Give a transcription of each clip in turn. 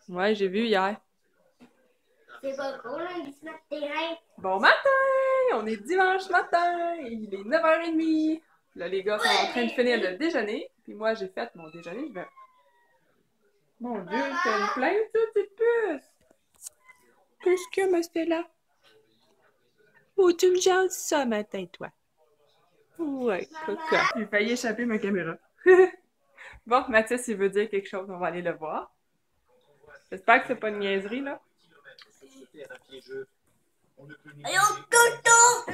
Ouais, j'ai vu hier. C'est pas cool, lundi matin. Bon matin! On est dimanche matin! Il est 9h30. Là, les gars sont en train de finir le déjeuner. Puis moi, j'ai fait mon déjeuner. Je vais... Mon Dieu, c'est une pleine petite puce! Qu'est-ce que ma Stella? Oh, tu me jases ça matin, toi? Ouais, coca. J'ai failli échapper ma caméra. Bon, Mathis, il veut dire quelque chose. On va aller le voir. J'espère que c'est pas une niaiserie, là. Allô, Toto!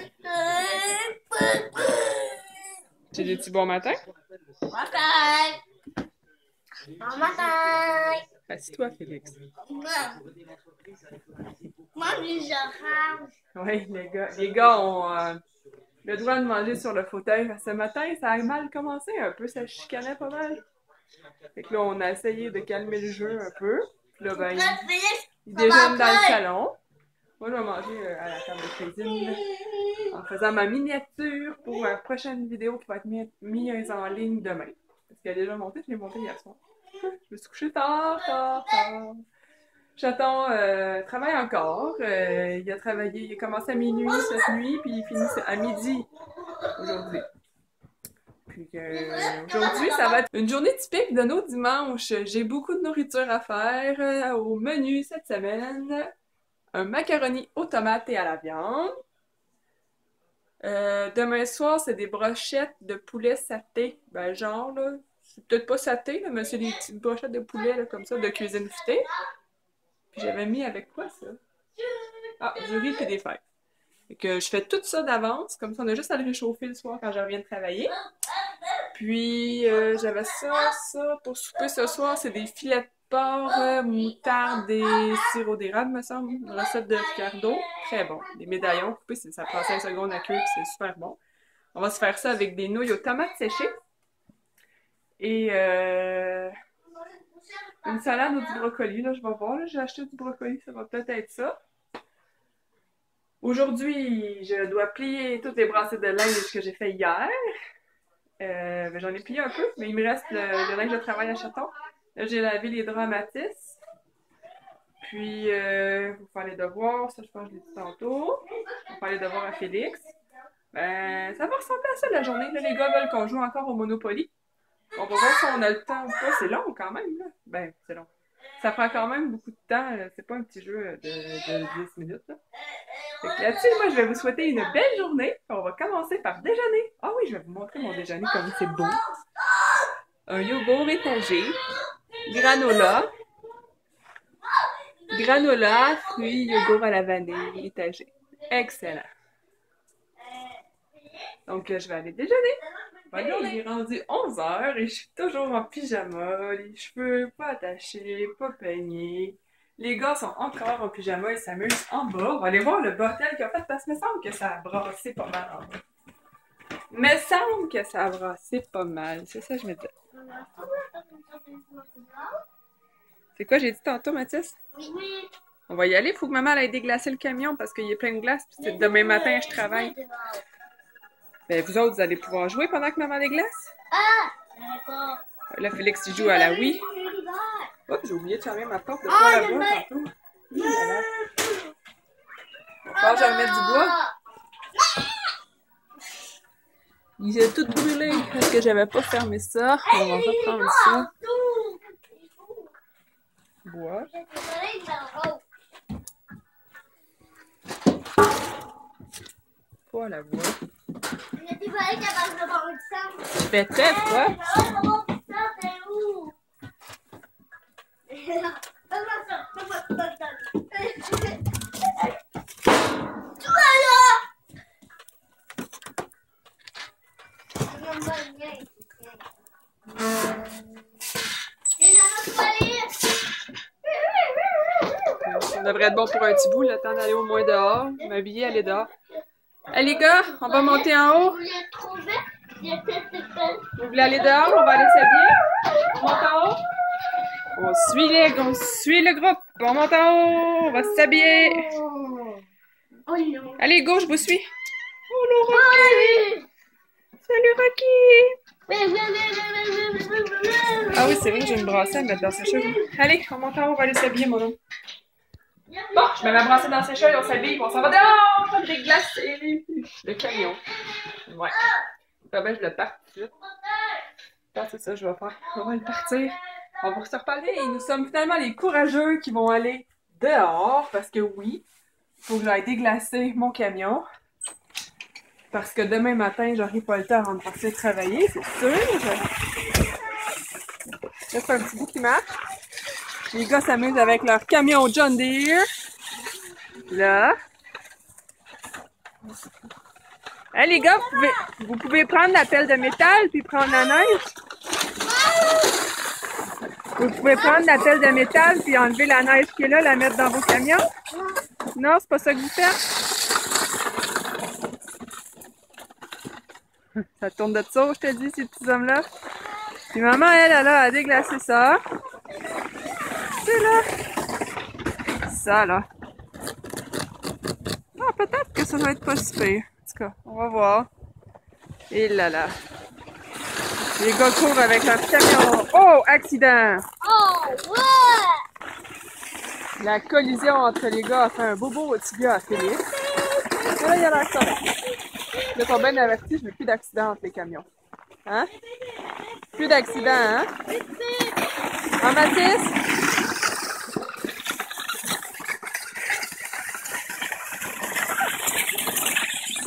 J'ai des petits bons matins. Matin! Bon matin! Assis-toi, Félix. Moi, les oranges. Oui, les gars ont le droit de manger sur le fauteuil. Ce matin, ça a mal commencé un peu, ça chicanait pas mal. Fait que là, on a essayé de calmer le jeu un peu. Puis là, ben, il déjeune dans le salon. Moi, je vais manger à la table de cuisine en faisant ma miniature pour une prochaine vidéo qui va être mise en ligne demain. Parce qu'elle est déjà montée, je l'ai montée hier soir. Je me suis couchée tard. Chaton travaille encore. Il a travaillé, il a commencé à minuit cette nuit, puis il finit à midi aujourd'hui. Puis aujourd'hui, ça va être une journée typique de nos dimanches. J'ai beaucoup de nourriture à faire au menu cette semaine. Un macaroni aux tomates et à la viande. Demain soir, c'est des brochettes de poulet saté. Ben genre, là, c'est peut-être pas saté, là, mais c'est des petites brochettes de poulet là, comme ça, de cuisine futée. Puis j'avais mis avec quoi, ça? Ah, du riz et des fèves. Fait que je fais tout ça d'avance, comme ça on a juste à le réchauffer le soir quand je reviens de travailler. Puis j'avais ça pour souper ce soir, c'est des filets de porc, moutarde et sirop d'érable, me semble. Une recette de Ricardo. Très bon. Des médaillons coupés, ça prend 5 secondes à cuire, c'est super bon. On va se faire ça avec des nouilles aux tomates séchées. Et une salade ou du brocoli, là, je vais voir. J'ai acheté du brocoli, ça va peut-être être ça. Aujourd'hui, je dois plier toutes les brassées de linge que j'ai fait hier. Ben, j'en ai plié un peu, mais il me reste le linge de travail à chaton. Là, j'ai lavé les draps à Mathis. Puis, vous faire les devoirs. Ça, je pense que je l'ai dit tantôt. On va faire les devoirs à Félix. Ben, ça va ressembler à ça la journée. Là, les gars veulent qu'on joue encore au Monopoly. On va voir si on a le temps ou pas. C'est long quand même, là. Ben, c'est long. Ça prend quand même beaucoup de temps. C'est pas un petit jeu de 10 minutes, là. Fait que là-dessus, moi, je vais vous souhaiter une belle journée. On va commencer par déjeuner. Ah oui, je vais vous montrer mon déjeuner comme c'est beau. Un yogourt étagé, granola, fruits, yogourt à la vanille étagé. Excellent. Donc, je vais aller déjeuner. Voilà, on est rendu 11h et je suis toujours en pyjama, les cheveux pas attachés, pas peignés. Les gars sont encore en pyjama et s'amusent en bas. On va aller voir le bordel qu'ils ont fait parce qu'il me semble que ça a brassé pas mal en bas. Me semble que ça a brassé pas mal. C'est ça que je me dis. C'est quoi j'ai dit tantôt, Mathis? Oui. On va y aller. Faut que maman aille déglacer le camion parce qu'il y a plein de glace. Puis demain matin, je travaille. Ben, vous autres, vous allez pouvoir jouer pendant que maman déglace? Ah! D'accord. Là, Félix, il joue à la Wii. Oups, j'ai oublié de fermer ma porte de bois là-bas tantôt. Il va falloir que je remette du bois. Il a tout brûlé parce que j'avais pas fermé ça. On va reprendre ça. Bois. Pas la bois. Tu fais très froid. Ça devrait être bon pour un petit bout, le temps d'aller au moins dehors. M'habiller, aller dehors. Allez, les gars, on va monter en haut. Vous voulez aller dehors? On va aller s'habiller. On monte en haut. On suit le groupe. On monte en haut. On va s'habiller. Allez, go, je vous suis. Oh, le Rocky! Salut, Rocky! Ah oui, c'est vrai, j'ai une brassière à me mettre dans ses cheveux. Allez, on monte en haut, on va aller s'habiller, mon homme. Bon, je mets ma brassière dans ses cheveux, on s'habille, on s'en va dehors, on va déglacer le camion. Ouais. Ben, je le pars tout de suite. C'est ça, je vais faire. On va le partir. On va se reparler et nous sommes finalement les courageux qui vont aller dehors parce que oui, il faut que j'aille déglacer mon camion. Parce que demain matin, j'aurai pas le temps avant de partir travailler, c'est sûr. Là, c'est un petit bout qui marche. Les gars s'amusent avec leur camion John Deere. Là. Hey, les gars, vous pouvez prendre la pelle de métal puis prendre la neige. Vous pouvez prendre la pelle de métal puis enlever la neige qui est là, la mettre dans vos camions. Non, c'est pas ça que vous faites. Ça tourne de ça, je te dis, ces petits hommes-là. Puis maman, elle a déglacé ça. C'est là. Ça, là. Ah, peut-être que ça doit être pas super. En tout cas, on va voir. Et là là. Les gars courent avec leur camion. Oh, accident! Oh, ouais! La collision entre les gars a fait un bobo au tibia à Félix. Et là, il y a l'air correct. Là, ils sont bien avertis, je veux plus d'accident entre les camions. Hein? Plus d'accident, hein? En Mathis?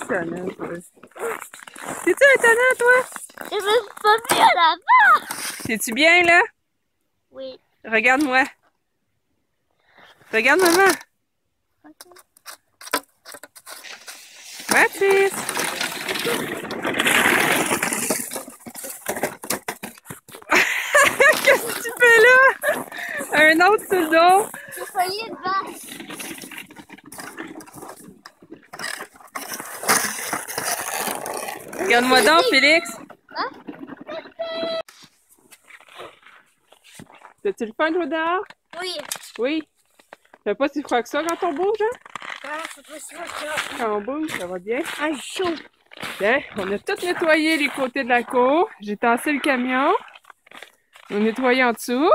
Étonnant, toi. C'est-tu étonnant, toi? Je me suis pas vue à l'avant! T'es-tu bien, là? Oui. Regarde-moi. Regarde, maman. Mathis! Qu'est-ce que tu fais là? Un autre sur le dos. J'ai failli être vache. Regarde-moi donc, Félix. Hein? T'as-tu le fun, toi, dehors? Oui. Oui. Ça fait pas si froid que ça quand on bouge, hein? Ah, c'est pas sûr que... Quand on bouge, ça va bien. Ah, chaud. Bien, on a tout nettoyé les côtés de la cour. J'ai tassé le camion. On a nettoyé en dessous.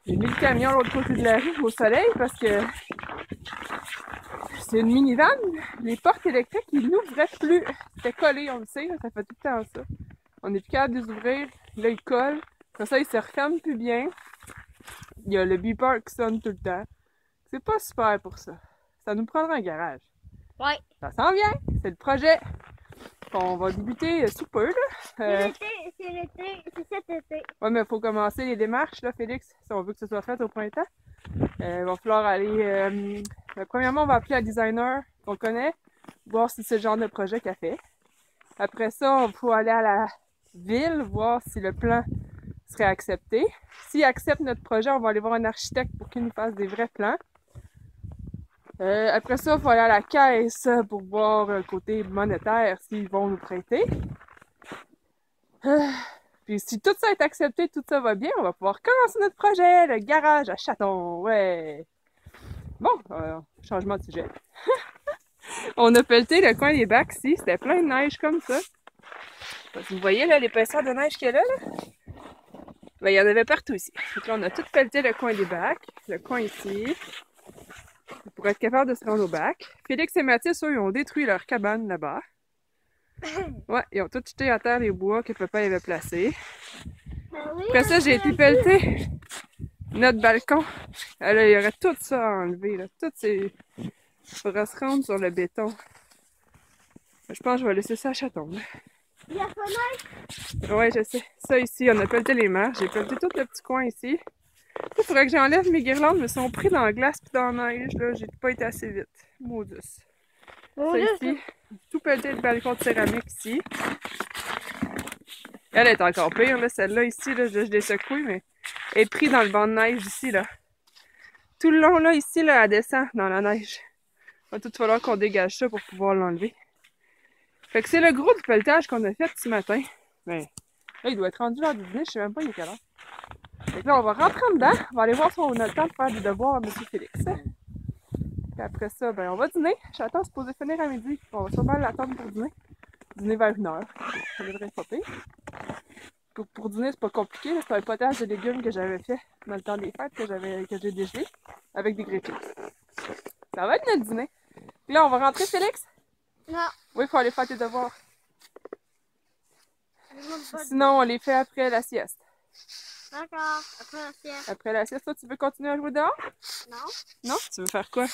J'ai mis le camion à l'autre côté de la rue au soleil parce que c'est une minivan. Les portes électriques, ils n'ouvraient plus. C'était collé, on le sait, ça fait tout le temps ça. On est plus capable de les ouvrir. Là, ils collent. Comme ça, ils se referment plus bien. Il y a le beeper qui sonne tout le temps. C'est pas super pour ça. Ça nous prendra un garage. Ouais. Ça s'en vient. C'est le projet. On va débuter sous peu, là. C'est cet été. Ouais, mais il faut commencer les démarches, là, Félix, si on veut que ce soit fait au printemps. Il va falloir aller... premièrement, on va appeler un designer qu'on connaît, voir si c'est le genre de projet qu'elle fait. Après ça, on faut aller à la ville, voir si le plan serait accepté. S'il accepte notre projet, on va aller voir un architecte pour qu'il nous fasse des vrais plans. Après ça, il faut aller à la caisse pour voir le côté monétaire, s'ils vont nous prêter. Puis si tout ça est accepté, tout ça va bien, on va pouvoir commencer notre projet, le garage à Chaton, ouais! Bon, changement de sujet. On a pelleté le coin des bacs ici, c'était plein de neige comme ça. Vous voyez là l'épaisseur de neige qu'il y a là? Ben, il y en avait partout ici. Donc là, on a tout pelleté le coin des bacs, le coin ici, pour être capable de se rendre au bac. Félix et Mathis, eux, ils ont détruit leur cabane là-bas. Ouais, ils ont tout jeté à terre les bois que papa avait placés. Après ça, j'ai été pelleter notre balcon. Là, il y aurait tout ça à enlever, là. Tout ces... Il faudra se rendre sur le béton. Je pense que je vais laisser ça à Chaton. Il y a pas neige? Ouais, je sais. Ça ici, on a pelleté les marches. J'ai pelleté tout le petit coin ici. Il faudrait que j'enlève mes guirlandes, mais sont pris dans la glace et dans la neige. Là, j'ai pas été assez vite. Maudus. Ça ici, tout pelleté le balcon de céramique ici. Elle est encore pire, là. Celle-là ici, là, je l'ai secouée, mais elle est prise dans le banc de neige ici, là. Tout le long, là, ici, là, elle descend dans la neige. Il va tout falloir qu'on dégage ça pour pouvoir l'enlever. Fait que c'est le gros du pelletage qu'on a fait ce matin. Mais là, il doit être rendu l'heure du dîner, je sais même pas il est quelle heure. Fait que là, on va rentrer en dedans, on va aller voir si on a le temps de faire des devoirs à M. Félix. Puis après ça, ben on va dîner. J'attends de se poser finir à midi. On va sûrement l'attendre pour dîner. dîner vers 1h. Ça devrait être pas pire. Pour dîner, c'est pas compliqué. C'est un potage de légumes que j'avais fait dans le temps des fêtes que j'ai dégelé avec des grilled cheese. Ça va être notre dîner. Puis là, on va rentrer, Félix? Non. Oui, il faut aller faire tes devoirs. Sinon, on les fait après la sieste. D'accord, après la sieste. Après la sieste, toi, tu veux continuer à jouer dehors? Non. Non? Tu veux faire quoi?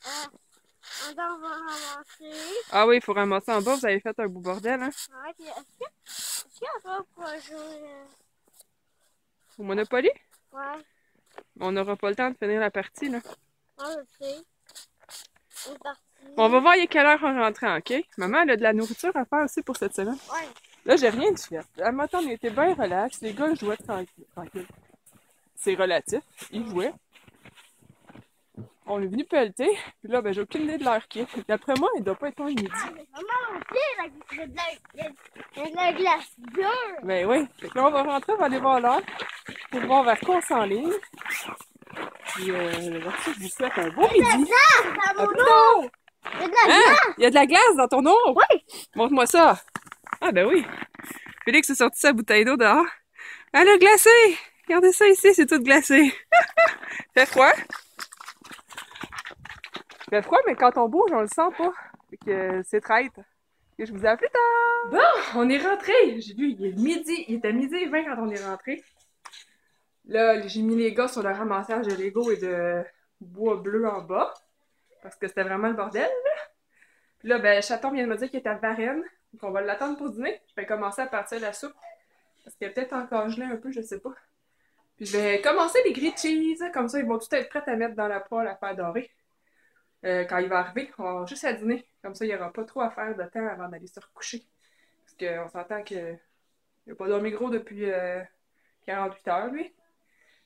On va ramasser. Ah oui, il faut ramasser en bas. Vous avez fait un beau bordel, hein? Ouais, puis est-ce qu'on va pouvoir jouer? Au Monopoly? Ouais, On n'aura pas le temps de finir la partie, là. moi je sais. Une partie. On va voir il est quelle heure en rentrant, OK? Maman, elle a de la nourriture à faire aussi pour cette semaine. Ouais. Là, j'ai rien de fait. À matin, on était bien relax. Les gars jouaient tranquille. C'est relatif. Ils jouaient. On est venu pelleter. Puis là, ben, j'ai aucune idée de l'heure qui est. D'après moi, il doit pas être loin de midi. Maman, il y a de la glace dure. Ben oui. Fait que là, on va rentrer, on va aller voir l'heure. Pour voir vers quoi on s'enligne. Puis là-dessus, je vous souhaite un beau midi. C'est À plus tard! Il y a de la glace. Hein? Il y a de la glace dans ton eau? Oui. Montre-moi ça. Ah ben oui. Félix a sorti sa bouteille d'eau dehors. Elle a glacé! Regardez ça ici, c'est tout glacé. Fait froid? Fait froid, mais quand on bouge, on le sent pas. Fait que c'est traître. Et je vous dis à plus tard! Bon, on est rentré. J'ai vu, il est midi. Il était midi et 20 quand on est rentré. Là, j'ai mis les gars sur le ramassage de Lego et de bois bleu en bas. Parce que c'était vraiment le bordel, là. Puis là, ben, Chaton vient de me dire qu'il est à Varennes. Donc, on va l'attendre pour dîner. Je vais commencer à partir la soupe. Parce qu'elle est peut-être encore gelée un peu, je sais pas. Puis je vais commencer les grilled cheese. Comme ça, ils vont tout être prêts à mettre dans la poêle à faire dorer. Quand il va arriver, on va avoir juste à dîner. Comme ça, il n'y aura pas trop à faire de temps avant d'aller se recoucher. Parce qu'on s'entend qu'il n'a pas dormi gros depuis 48 heures, lui.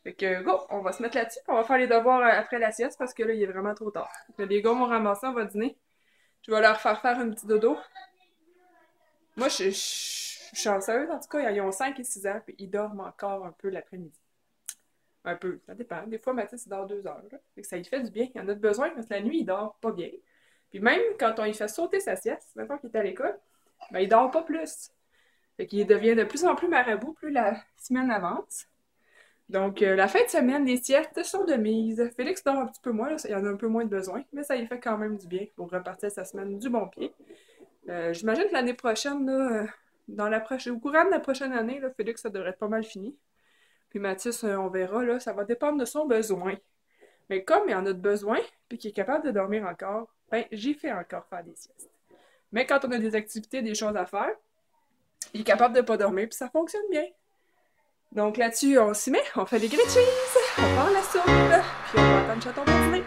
Fait que, go, on va se mettre là-dessus. On va faire les devoirs après la sieste parce que là, il est vraiment trop tard. Fait que les gars m'ont ramassé, on va dîner. Je vais leur faire un petit dodo. Moi, je suis chanceuse, en tout cas, ils ont 5 et 6 ans, puis ils dorment encore un peu l'après-midi. Un peu, ça dépend. Des fois, Mathis, il dort 2 heures. Là. Fait que ça lui fait du bien. Il en a besoin parce que la nuit, il dort pas bien. Puis même quand on lui fait sauter sa sieste, maintenant qu'il est à l'école, ben, il dort pas plus. Fait qu'il devient de plus en plus marabout, plus la semaine avance. Donc, la fin de semaine, les siestes sont de mise. Félix dort un petit peu moins, là, il en a un peu moins de besoin, mais ça lui fait quand même du bien pour repartir sa semaine du bon pied. J'imagine que l'année prochaine, là, au courant de la prochaine année, là, Félix, ça devrait être pas mal fini. Puis Mathis, on verra, là, ça va dépendre de son besoin. Mais comme il en a de besoin, puis qu'il est capable de dormir encore, ben, j'y fais encore faire des siestes. Mais quand on a des activités, des choses à faire, il est capable de pas dormir, puis ça fonctionne bien. Donc là-dessus, on s'y met, on fait des grilled cheese, on part la soupe, puis on va attendre Chaton pour dîner.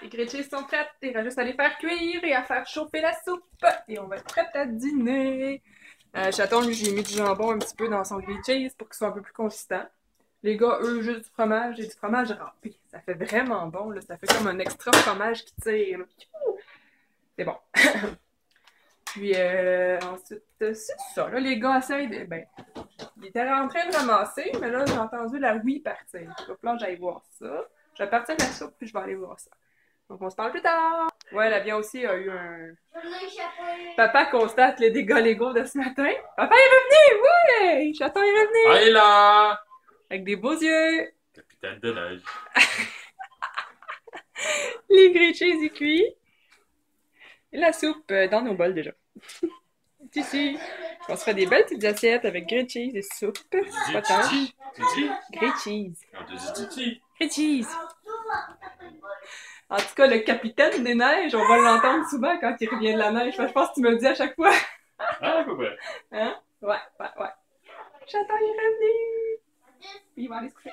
Les grilled cheese sont prêtes. Il reste juste à les faire cuire et à faire chauffer la soupe. Et on va être prête à dîner. Chaton, lui, j'ai mis du jambon un petit peu dans son grilled cheese pour qu'il soit un peu plus consistant. Les gars, eux, juste du fromage et du fromage râpé. Ça fait vraiment bon, là. Ça fait comme un extra fromage qui tire. C'est bon. Puis ensuite, c'est ça. Là, les gars essayent de... Ben, ils étaient en train de ramasser, mais là, j'ai entendu la oui partir. Il va falloir que j'aille voir ça. Je vais partir de la soupe, puis je vais aller voir ça. Donc, on se parle plus tard! Ouais, l'avion aussi a eu un... Papa constate les dégâts légaux de ce matin. Papa est revenu! Oui! Chaton est revenu! Allez là! Avec des beaux yeux! Capitaine de neige. Les grilled cheese est cuit. Et la soupe dans nos bols déjà. Ici. On se fait des belles petites assiettes avec grilled cheese et soupe. Pas tant. Titi. Grilled cheese. On te dit Titi. Grilled cheese. En tout cas, le capitaine des neiges, on va l'entendre souvent quand il revient de la neige. Fait que je pense que tu me le dis à chaque fois. Ah, à peu près. Hein? Ouais. Chaton il est revenu! Puis il va aller se coucher.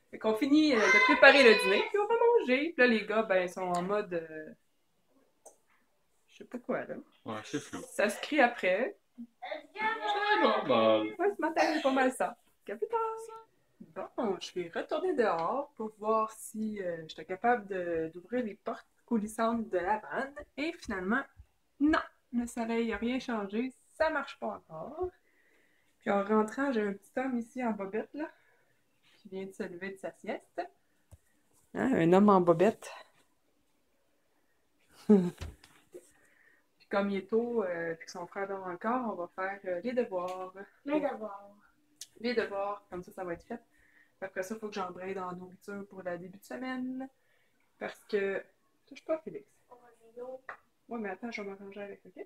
Fait qu'on finit de préparer le dîner, puis on va manger. Puis là, les gars, ben, ils sont en mode... je sais pas quoi, là. Ouais, c'est flou. Ça se crie après. C'est normal. Ouais, ce matin, c'est pas mal ça. Capitaine! Bon, je vais retourner dehors pour voir si j'étais capable d'ouvrir les portes coulissantes de la vanne. Et finalement, non! Le soleil n'a rien changé, ça marche pas encore. Puis en rentrant, j'ai un petit homme ici en bobette, là, qui vient de se lever de sa sieste. Hein, un homme en bobette. Puis comme il est tôt, puis que son frère dort encore, on va faire les devoirs. Les devoirs, comme ça va être fait. Puis après ça, il faut que j'embraye dans la nourriture pour le début de semaine. Parce que... Touche pas, Félix. Ouais, mais attends, je vais m'arranger avec, ok?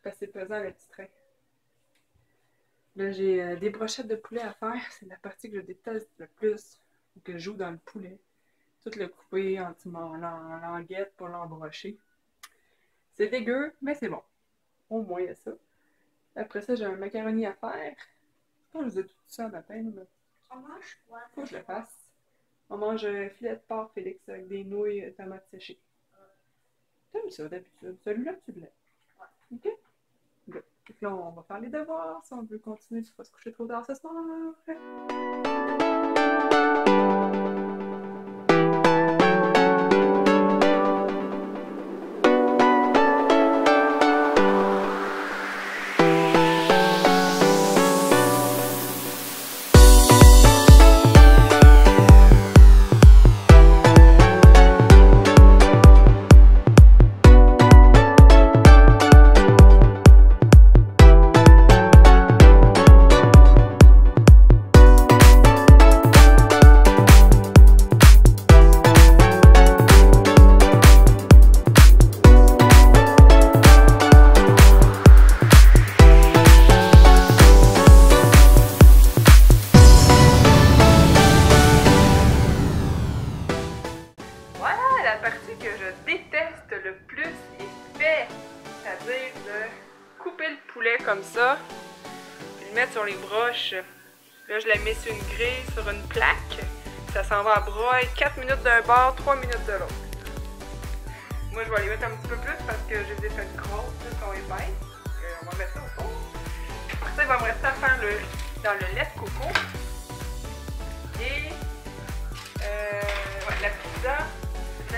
Parce que c'est pesant, le petit train. Là, j'ai des brochettes de poulet à faire. C'est la partie que je déteste le plus. Que je joue dans le poulet. Tout le couper en languettes pour l'embrocher. C'est dégueu, mais c'est bon. Au moins, il y a ça. Après ça, j'ai un macaroni à faire. Je vous ai tout ça à matin, mais On mange quoi? faut que je le fasse. On mange un filet de porc, Félix, avec des nouilles et tomates séchées. T'aimes ça d'habitude? Celui-là, tu l'aimes. Ok? Good. Et puis là, on va faire les devoirs si on veut continuer. Tu vas se coucher trop tard ce soir. La partie que je déteste le plus est faite, c'est-à-dire de couper le poulet comme ça, puis le mettre sur les broches. Là, je la mets sur une grille, sur une plaque. Ça s'en va à broye 4 minutes d'un bord, 3 minutes de l'autre. Moi, je vais les mettre un petit peu plus parce que je les ai faites grosses, elles sont épaisses. On va mettre ça au four. Après ça, il va me rester à faire dans le lait de coco. Et ouais, la pizza.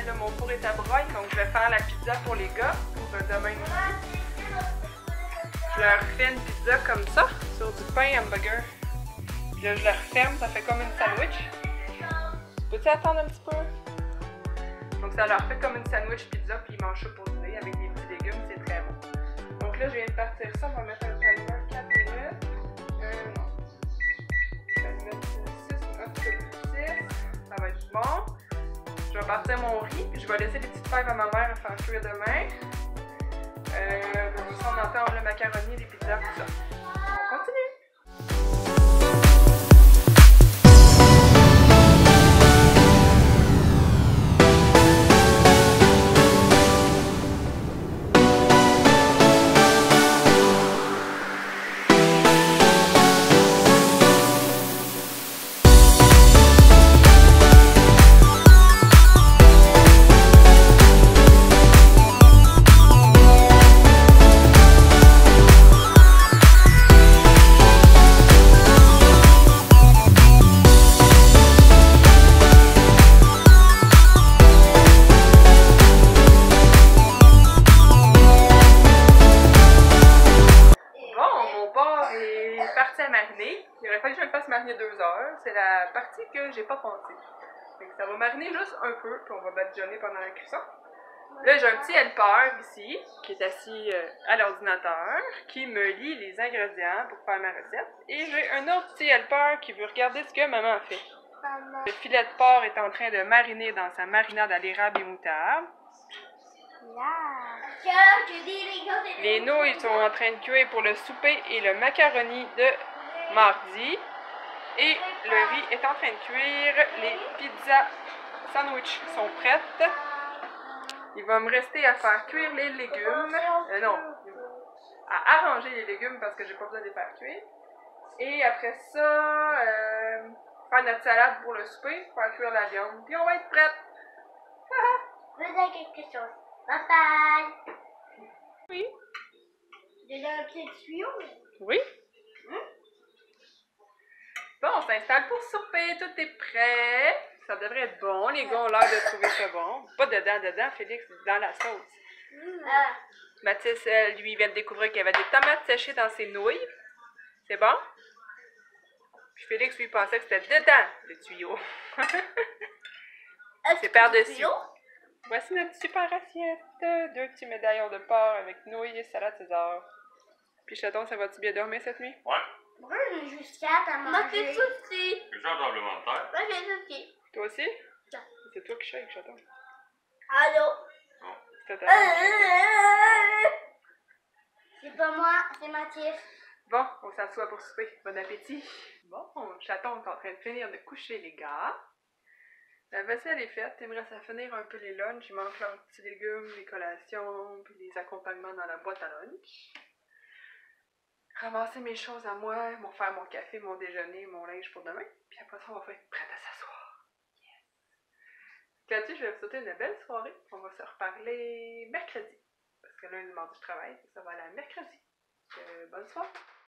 Là, mon four est à broye, donc je vais faire la pizza pour les gars pour demain midi. Je leur fais une pizza comme ça, sur du pain hamburger. Puis là, je la referme, ça fait comme une sandwich. Peux-tu attendre un petit peu? Donc ça leur fait comme une sandwich pizza, puis ils mangent ça pour dîner avec des petits légumes, c'est très bon. Donc là, je viens de partir ça, on va mettre un timer 4 minutes. Non. Je vais mettre 6, un petit peu plus 6. Ça va être bon. Je vais partir mon riz, puis je vais laisser des petites fèves à ma mère à faire cuire demain. On entend le macaroni, les pizzas, tout ça. On continue! Il aurait fallu que je le fasse mariner 2 heures. C'est la partie que j'ai pas pensé. Ça va mariner juste un peu, puis on va badigeonner pendant la cuisson. Là, j'ai un petit helper ici, qui est assis à l'ordinateur, qui me lit les ingrédients pour faire ma recette. Et j'ai un autre petit helper qui veut regarder ce que maman a fait. Le filet de porc est en train de mariner dans sa marinade à l'érable et moutarde. Les nouilles sont en train de cuire pour le souper et le macaroni de mardi. Et le riz est en train de cuire. Les pizzas sandwich sont prêtes. Il va me rester à faire cuire les légumes. Non, à arranger les légumes parce que j'ai pas besoin de les faire cuire. Et après ça, faire notre salade pour le souper, faire cuire la viande. Puis on va être prête. Je veux dire quelque chose. Bye bye. Oui. J'ai un petit tuyau. Oui. Bon, on s'installe pour souper. Tout est prêt. Ça devrait être bon. Les gars ont l'air de trouver ça bon. Pas dedans, Félix, dans la sauce. Mathis, lui, vient de découvrir qu'il y avait des tomates séchées dans ses nouilles. C'est bon? Puis Félix, lui, pensait que c'était dedans, le tuyau. C'est par-dessus. Voici notre super assiette. 2 petits médaillons de porc avec nouilles et salade César. Puis Chaton, ça va-tu bien dormir cette nuit? Ouais. Pourquoi j'ai juste 4 à manger? Moi, c'est souci. Le genre tremblement de terre. Moi, c'est souci. Toi aussi? Ja. C'est toi qui shake, Chaton. Allô? C'est ta C'est pas moi, c'est Mathis. Bon, on s'assoit pour souper. Bon appétit. Bon, Chaton est en train de finir de coucher les gars. La vaisselle est faite. Il me reste à finir un peu les lunchs. Il manque leurs petits légumes, les collations, puis les accompagnements dans la boîte à lunch. Ramasser mes choses à moi, faire mon café, mon déjeuner, mon linge pour demain. Puis après ça, on va être prête à s'asseoir. Yes! Là-dessus, je vais vous souhaiter une belle soirée. On va se reparler mercredi. Parce que lundi, mardi, je travaille. Ça va aller à mercredi. Bonne soirée!